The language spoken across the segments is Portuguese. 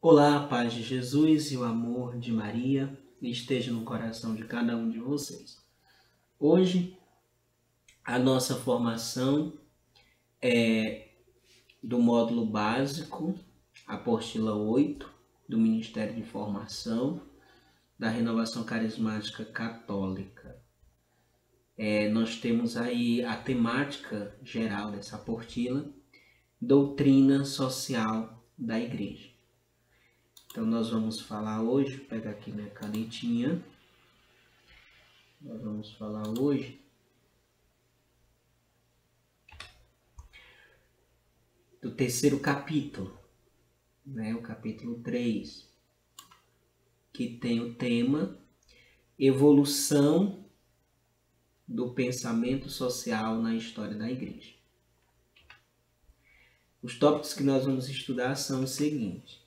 Olá, a paz de Jesus e o amor de Maria esteja no coração de cada um de vocês. Hoje, a nossa formação é do módulo básico, apostila 8, do Ministério de Formação da Renovação Carismática Católica. Nós temos aí a temática geral dessa apostila, doutrina social da Igreja. Então, nós vamos falar hoje, vou pegar aqui minha canetinha. Nós vamos falar hoje do terceiro capítulo, o capítulo 3, que tem o tema Evolução do Pensamento Social na História da Igreja. Os tópicos que nós vamos estudar são os seguintes: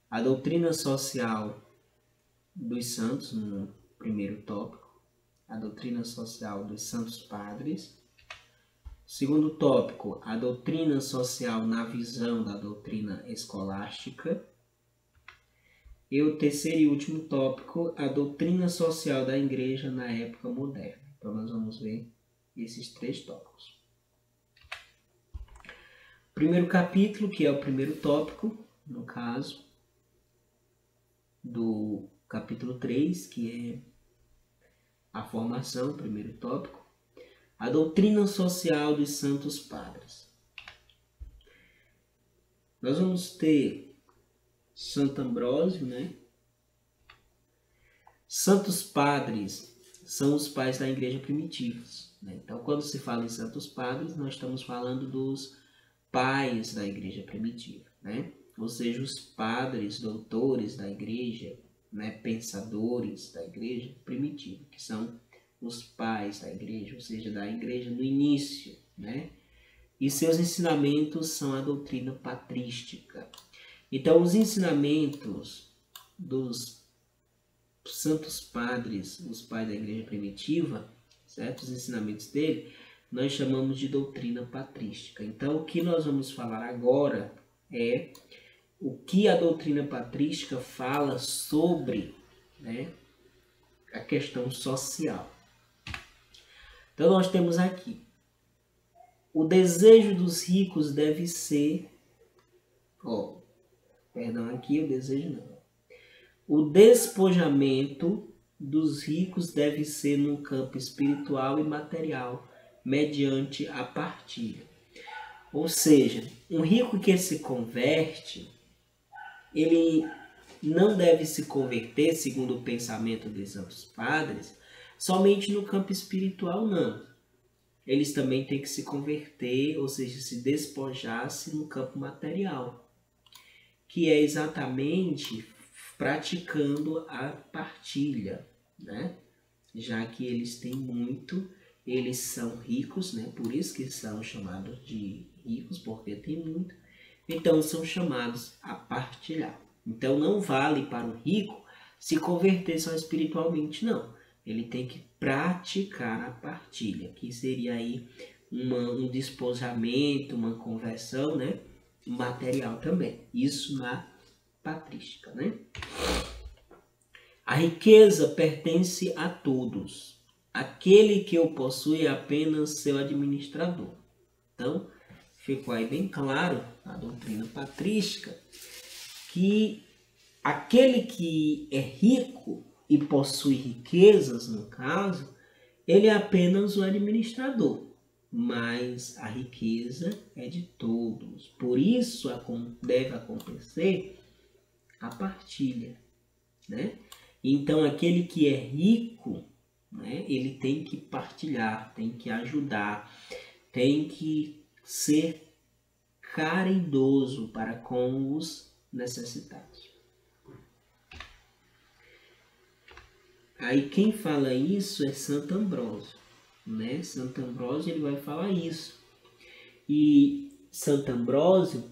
a doutrina social dos santos, no primeiro tópico, a doutrina social dos santos padres. Segundo tópico, a doutrina social na visão da doutrina escolástica. E o terceiro e último tópico, a doutrina social da Igreja na época moderna. Então, nós vamos ver esses 3 tópicos. Primeiro capítulo, que é o primeiro tópico, no caso, do capítulo 3, que é a formação, primeiro tópico. A doutrina social dos santos padres. Nós vamos ter Santo Ambrósio, Santos padres são os pais da igreja primitivos. Então, quando se fala em santos padres, nós estamos falando dos pais da igreja primitiva, Ou seja, os padres, doutores da igreja, pensadores da igreja primitiva, que são os pais da igreja, ou seja, da igreja no início, E seus ensinamentos são a doutrina patrística. Então, os ensinamentos dos santos padres, os pais da igreja primitiva, certo? Os ensinamentos dele, nós chamamos de doutrina patrística. Então, o que nós vamos falar agora é o que a doutrina patrística fala sobre a questão social. Então, nós temos aqui: o desejo dos ricos deve ser... o desejo não. O despojamento dos ricos deve ser no campo espiritual e material, mediante a partilha. Ou seja, um rico que se converte, ele não deve se converter, segundo o pensamento dos santos padres, somente no campo espiritual, não. Eles também têm que se converter, ou seja, se despojar-se no campo material, que é exatamente praticando a partilha, Já que eles têm muito, eles são ricos, Por isso que são chamados de ricos, porque têm muito. Então, são chamados a partilhar. Então, não vale para o rico se converter só espiritualmente, não. Ele tem que praticar a partilha, que seria aí um despojamento, uma conversão, material também. Isso na patrística, A riqueza pertence a todos. Aquele que o possui é apenas seu administrador. Então, ficou aí bem claro na doutrina patrística que aquele que é rico e possui riquezas, no caso, ele é apenas o administrador, mas a riqueza é de todos. Por isso deve acontecer a partilha, Então, aquele que é rico, ele tem que partilhar, tem que ajudar, tem que ser caridoso para com os necessitados. Aí quem fala isso é Santo Ambrósio, Santo Ambrósio ele vai falar isso. E Santo Ambrósio,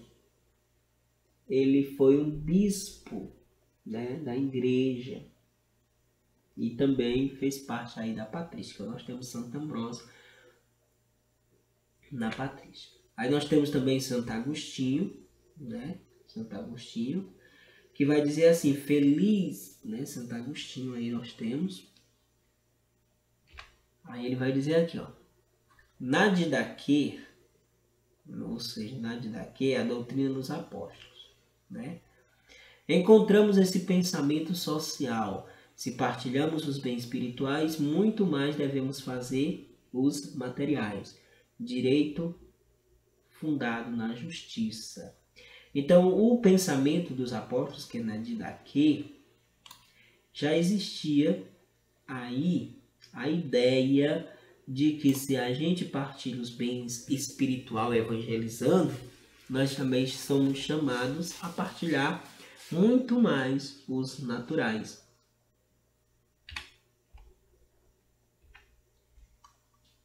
ele foi um bispo, da igreja, e também fez parte aí da patrística. Nós temos Santo Ambrósio na patrística. Aí nós temos também Santo Agostinho, Santo Agostinho, que vai dizer assim, feliz, né? Santo Agostinho aí nós temos. Aí ele vai dizer aqui, ó, na didaquê, ou seja, na didaquê é a doutrina dos apóstolos, né? Encontramos esse pensamento social. Se partilhamos os bens espirituais, muito mais devemos fazer os materiais. Direito fundado na justiça. Então, o pensamento dos apóstolos, que é na didaquê, já existia aí a ideia de que se a gente partilha os bens espiritual evangelizando, nós também somos chamados a partilhar muito mais os naturais.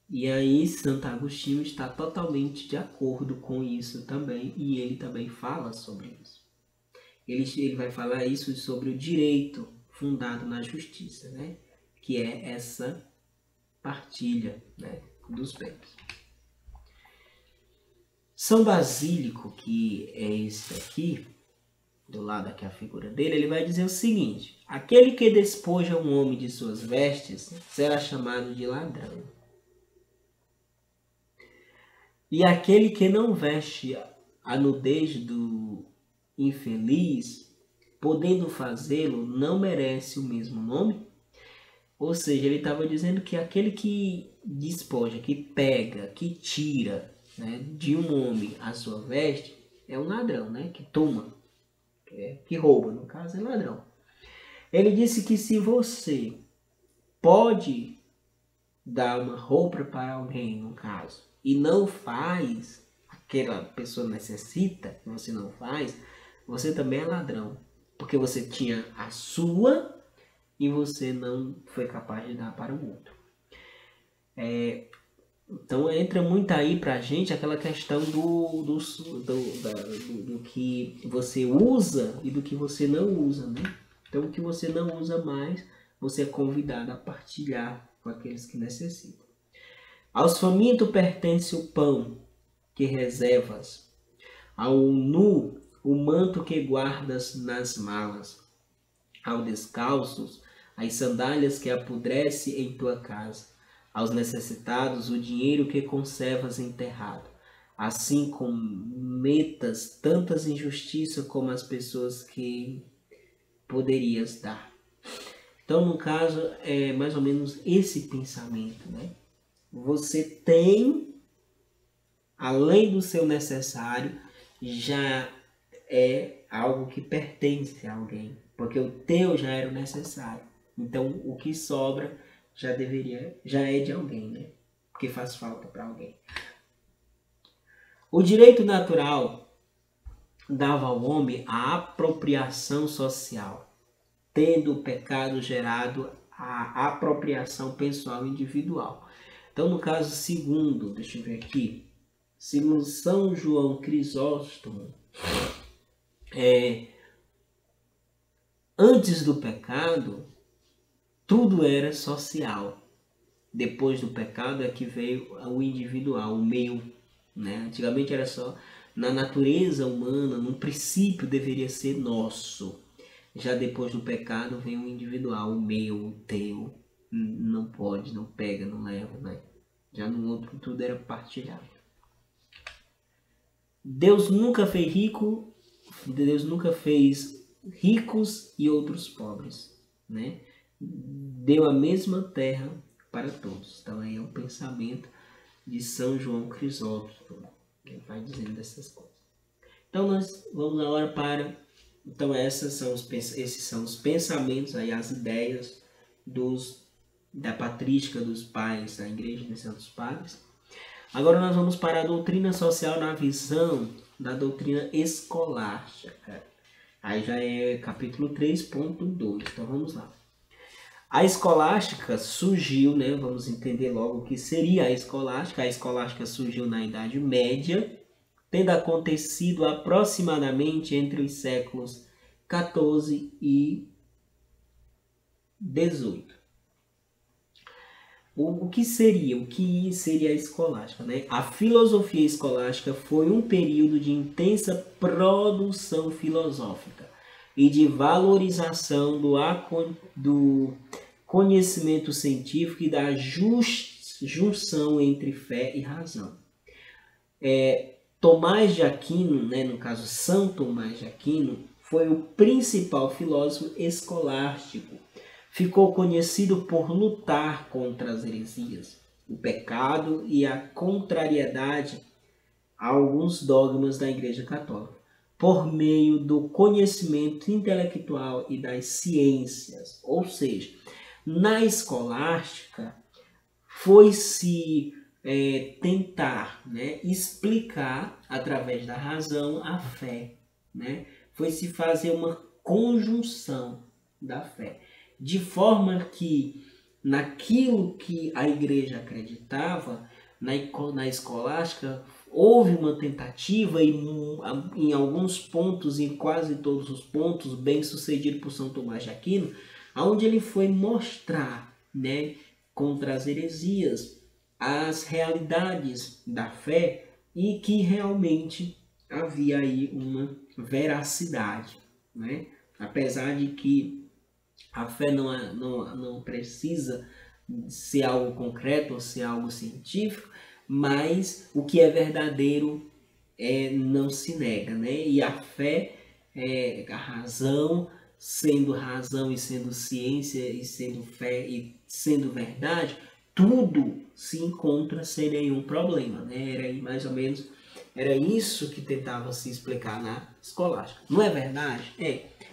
E aí Santo Agostinho está totalmente de acordo com isso também, e ele também fala sobre isso. Ele vai falar isso sobre o direito fundado na justiça, né? Que é essa partilha, né, dos bens. São Basílico, que é esse aqui, do lado aqui a figura dele, ele vai dizer o seguinte: aquele que despoja um homem de suas vestes será chamado de ladrão. E aquele que não veste a nudez do infeliz, podendo fazê-lo, não merece o mesmo nome? Ou seja, ele estava dizendo que aquele que despoja, que pega, que tira, né, de um homem a sua veste, é um ladrão, né? Que toma, que rouba, no caso é ladrão. Ele disse que se você pode dar uma roupa para alguém, no caso, e não faz, aquela pessoa necessita, você não faz, você também é ladrão. Porque você tinha a sua e você não foi capaz de dar para o outro. Então entra muito aí pra gente aquela questão do que você usa e do que você não usa, né? Então o que você não usa mais, você é convidado a partilhar com aqueles que necessitam. Aos famintos pertence o pão que reservas, ao nu o manto que guardas nas malas, ao descalços as sandálias que apodrece em tua casa, aos necessitados o dinheiro que conservas enterrado. Assim cometas tantas injustiças como as pessoas que poderias dar. Então, no caso, é mais ou menos esse pensamento, né? Você tem, além do seu necessário, já é algo que pertence a alguém, porque o teu já era o necessário. Então, o que sobra já é de alguém, né? Porque faz falta para alguém. O direito natural dava ao homem a apropriação social, tendo o pecado gerado a apropriação pessoal individual. Então, no caso segundo, deixa eu ver aqui, segundo São João Crisóstomo, antes do pecado, tudo era social. Depois do pecado é que veio o individual, o meu, né? Antigamente era só na natureza humana, no princípio deveria ser nosso. Já depois do pecado vem o individual, o meu, o teu. Não pode, não pega, não leva, né? Já no outro tudo era partilhado. Deus nunca fez ricos e outros pobres, né? Deu a mesma terra para todos. Então aí é o pensamento de São João Crisóstomo, que vai dizendo essas coisas. Então nós vamos agora para... Então esses são os pensamentos, aí, as ideias da patrística dos pais da Igreja dos Santos Padres. Agora nós vamos para a doutrina social na visão da doutrina escolástica. Aí já é capítulo 3.2. Então vamos lá. A escolástica surgiu, né? Vamos entender logo o que seria a escolástica. A escolástica surgiu na Idade Média, tendo acontecido aproximadamente entre os séculos 14 e 18. O que seria a escolástica, né? A filosofia escolástica foi um período de intensa produção filosófica, e de valorização do conhecimento científico e da junção entre fé e razão. Tomás de Aquino, né, no caso São Tomás de Aquino, foi o principal filósofo escolástico. Ficou conhecido por lutar contra as heresias, o pecado e a contrariedade a alguns dogmas da Igreja Católica, por meio do conhecimento intelectual e das ciências. Ou seja, na escolástica foi-se tentar, né, explicar através da razão a fé, né? Foi-se fazer uma conjunção da fé, de forma que naquilo que a igreja acreditava, na escolástica, houve uma tentativa e em alguns pontos, em quase todos os pontos, bem sucedido por São Tomás de Aquino, onde ele foi mostrar, né, contra as heresias, as realidades da fé e que realmente havia aí uma veracidade, né? Apesar de que a fé não precisa ser algo concreto ou ser algo científico, mas o que é verdadeiro não se nega, né? E a fé, a razão, sendo razão e sendo ciência e sendo fé e sendo verdade, tudo se encontra sem nenhum problema, né? Era aí mais ou menos, era isso que tentava se explicar na escolástica. Não é verdade?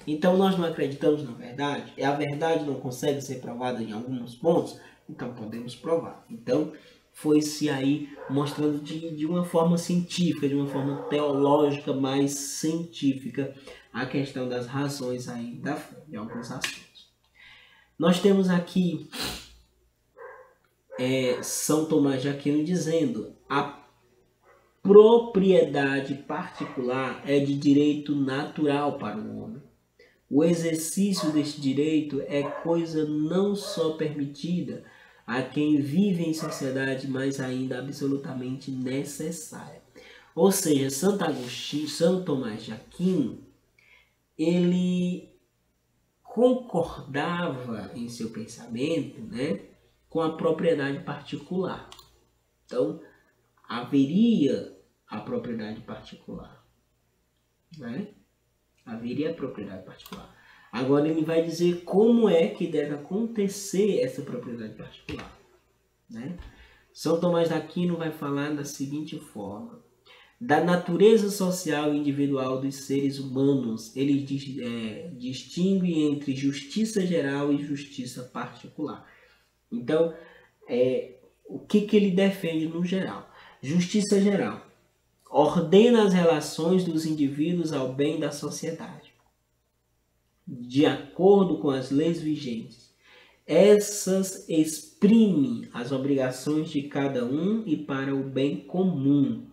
Então nós não acreditamos na verdade? A verdade não consegue ser provada em alguns pontos? Então podemos provar. Então foi-se aí mostrando de uma forma científica, de uma forma teológica, mais científica, a questão das razões aí da fé, de alguns assuntos. Nós temos aqui São Tomás de Aquino dizendo: a propriedade particular é de direito natural para o homem. O exercício deste direito é coisa não só permitida a quem vive em sociedade, mas ainda absolutamente necessária. Ou seja, São Tomás de Aquino, ele concordava em seu pensamento, né, com a propriedade particular. Então, haveria a propriedade particular, né? Haveria a propriedade particular. Agora ele vai dizer como é que deve acontecer essa propriedade particular, né? São Tomás de Aquino vai falar da seguinte forma: da natureza social e individual dos seres humanos, ele distingue entre justiça geral e justiça particular. Então, o que ele defende no geral? Justiça geral ordena as relações dos indivíduos ao bem da sociedade, de acordo com as leis vigentes. Essas exprimem as obrigações de cada um e para o bem comum.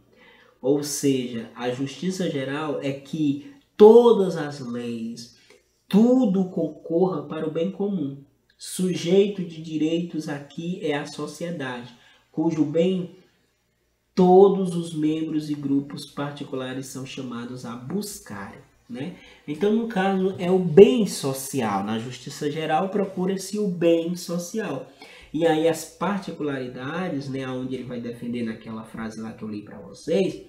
Ou seja, a justiça geral é que todas as leis, tudo concorra para o bem comum. Sujeito de direitos aqui é a sociedade, cujo bem todos os membros e grupos particulares são chamados a buscar, né? Então, no caso, é o bem social. Na justiça geral, procura-se o bem social. E aí as particularidades, né, onde ele vai defender naquela frase lá que eu li para vocês,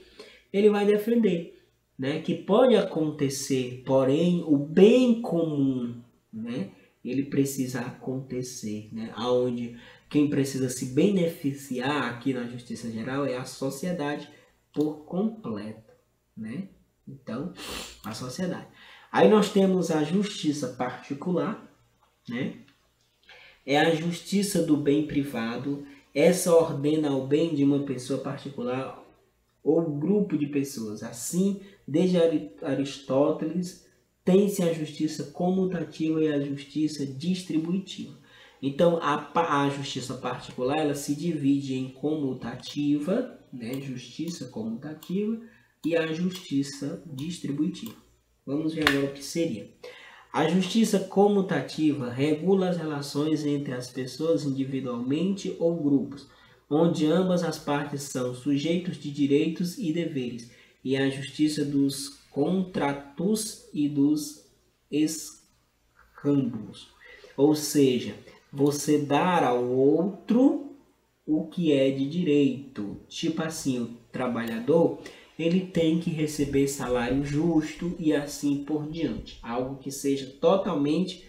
ele vai defender, né, que pode acontecer, porém, o bem comum, né, ele precisa acontecer, né, aonde quem precisa se beneficiar aqui na justiça geral é a sociedade por completo, né? Então, a sociedade. Aí nós temos a justiça particular, né? É a justiça do bem privado. Essa ordena o bem de uma pessoa particular ou grupo de pessoas. Assim, desde Aristóteles, tem-se a justiça comutativa e a justiça distributiva. Então, a justiça particular, ela se divide em comutativa, né? Justiça comutativa, e a justiça distributiva. Vamos ver agora o que seria. A justiça comutativa regula as relações entre as pessoas individualmente ou grupos, onde ambas as partes são sujeitos de direitos e deveres, e a justiça dos contratos e dos escambulos. Ou seja, você dar ao outro o que é de direito. Tipo assim, o trabalhador, ele tem que receber salário justo e assim por diante. Algo que seja totalmente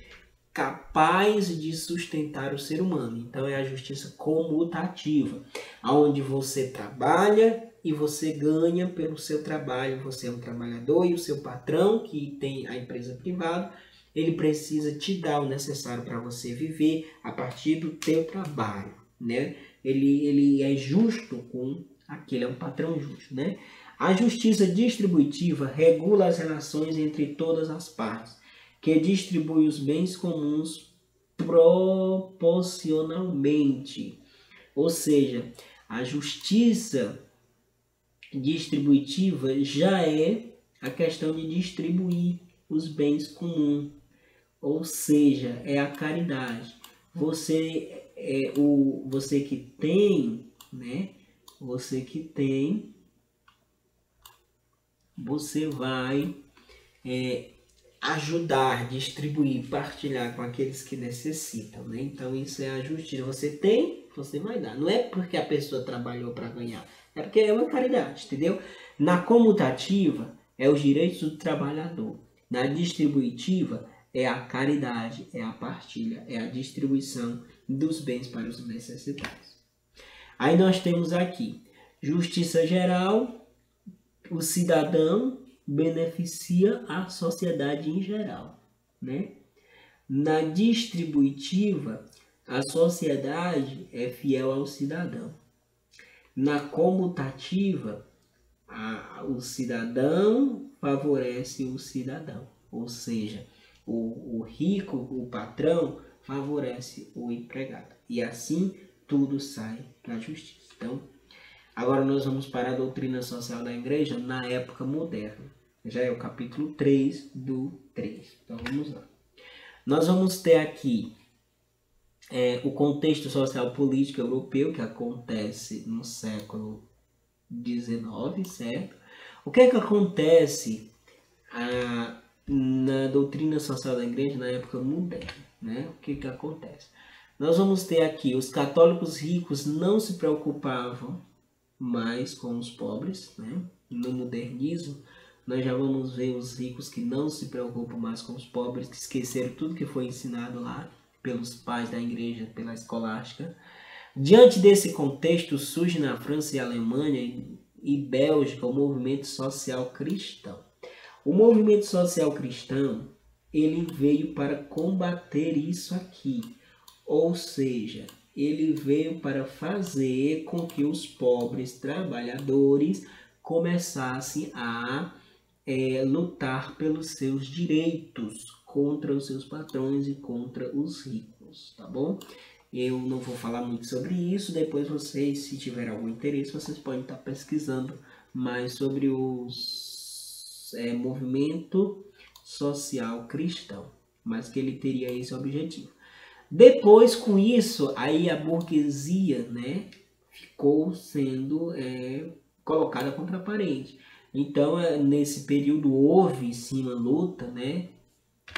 capaz de sustentar o ser humano. Então é a justiça comutativa, onde você trabalha e você ganha pelo seu trabalho. Você é um trabalhador e o seu patrão, que tem a empresa privada, ele precisa te dar o necessário para você viver a partir do teu trabalho, né? Ele é justo com aquele, é um patrão justo, né? A justiça distributiva regula as relações entre todas as partes, que distribui os bens comuns proporcionalmente. Ou seja, a justiça distributiva já é a questão de distribuir os bens comuns. Ou seja, é a caridade. Você que tem, né? Você que tem, você vai ajudar, distribuir, partilhar com aqueles que necessitam, né? Então isso é a justiça. Você tem, você vai dar. Não é porque a pessoa trabalhou para ganhar, é porque é uma caridade, entendeu? Na comutativa é os direitos do trabalhador. Na distributiva é a caridade, é a partilha, é a distribuição dos bens para os necessitados. Aí nós temos aqui justiça geral, o cidadão beneficia a sociedade em geral, né? Na distributiva, a sociedade é fiel ao cidadão. Na comutativa, o cidadão favorece o cidadão, ou seja, o rico, o patrão, favorece o empregado. E assim tudo sai da justiça. Então, agora nós vamos para a doutrina social da igreja na época moderna. Já é o capítulo 3 do 3. Então vamos lá. Nós vamos ter aqui o contexto social político europeu, que acontece no século XIX, certo? O que é que acontece na doutrina social da igreja na época moderna, né? O que é que acontece? Nós vamos ter aqui, os católicos ricos não se preocupavam mais com os pobres, né? No modernismo, nós já vamos ver os ricos que não se preocupam mais com os pobres, que esqueceram tudo que foi ensinado lá pelos pais da igreja, pela escolástica. Diante desse contexto, surge na França e Alemanha e Bélgica o movimento social cristão. O movimento social cristão, ele veio para combater isso aqui, ou seja, ele veio para fazer com que os pobres trabalhadores começassem a lutar pelos seus direitos contra os seus patrões e contra os ricos, tá bom? Eu não vou falar muito sobre isso, depois vocês, se tiverem algum interesse, vocês podem estar pesquisando mais sobre os movimento social cristão, mas que ele teria esse objetivo. Depois, com isso, aí a burguesia, né, ficou sendo colocada contra a parede. Então, nesse período houve sim uma luta, né?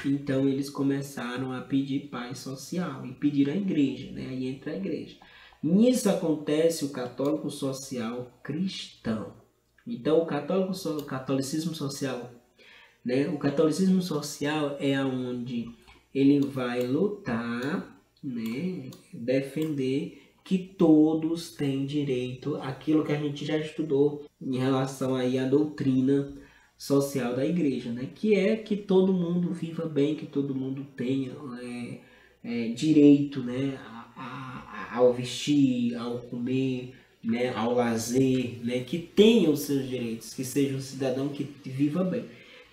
Então eles começaram a pedir paz social e pedir à igreja, né? Aí entra a igreja. Nisso acontece o católico social cristão. Então o catolicismo social, né? O catolicismo social é onde ele vai lutar, né? Defender que todos têm direito àquilo que a gente já estudou em relação aí à doutrina social da igreja, né? Que é que todo mundo viva bem, que todo mundo tenha direito, né? Ao vestir, ao comer, né? Ao lazer, né? Que tenha os seus direitos, que seja um cidadão que viva bem.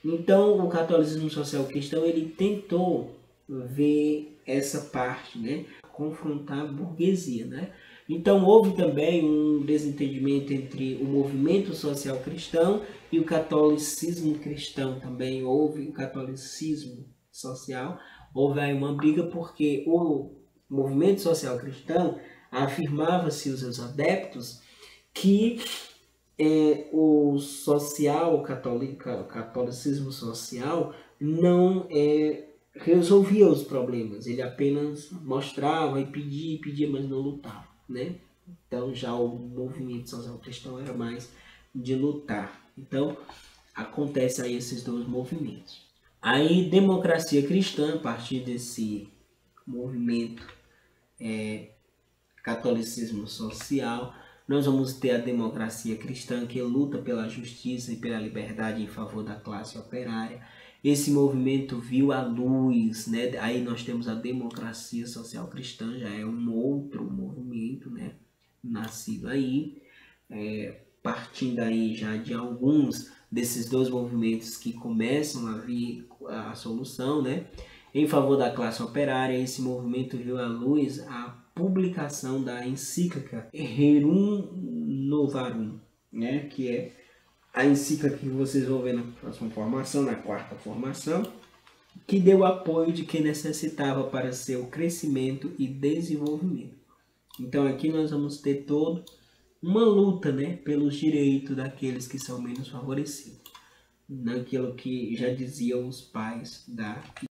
Então, o catolicismo social cristão, ele tentou ver essa parte, né? Confrontar a burguesia, né? Então houve também um desentendimento entre o movimento social cristão e o catolicismo cristão. Também houve o catolicismo social, houve aí uma briga porque o movimento social cristão afirmava-se os seus adeptos que o catolicismo social não resolvia os problemas, ele apenas mostrava e pedia, mas não lutava, né? Então já o movimento social cristão era mais de lutar. Então acontece aí esses dois movimentos. Aí democracia cristã, a partir desse movimento catolicismo social, nós vamos ter a democracia cristã que luta pela justiça e pela liberdade em favor da classe operária. Esse movimento viu a luz, né? Aí nós temos a democracia social cristã, já é um outro movimento, né? Nascido aí, partindo aí já de alguns desses dois movimentos que começam a vir a solução, né? Em favor da classe operária, esse movimento viu à luz a publicação da encíclica Rerum Novarum, né? Que é a encíclica que vocês vão ver na próxima formação, na quarta formação, que deu apoio de quem necessitava para seu crescimento e desenvolvimento. Então aqui nós vamos ter todo uma luta, né, pelos direitos daqueles que são menos favorecidos, naquilo que já diziam os pais da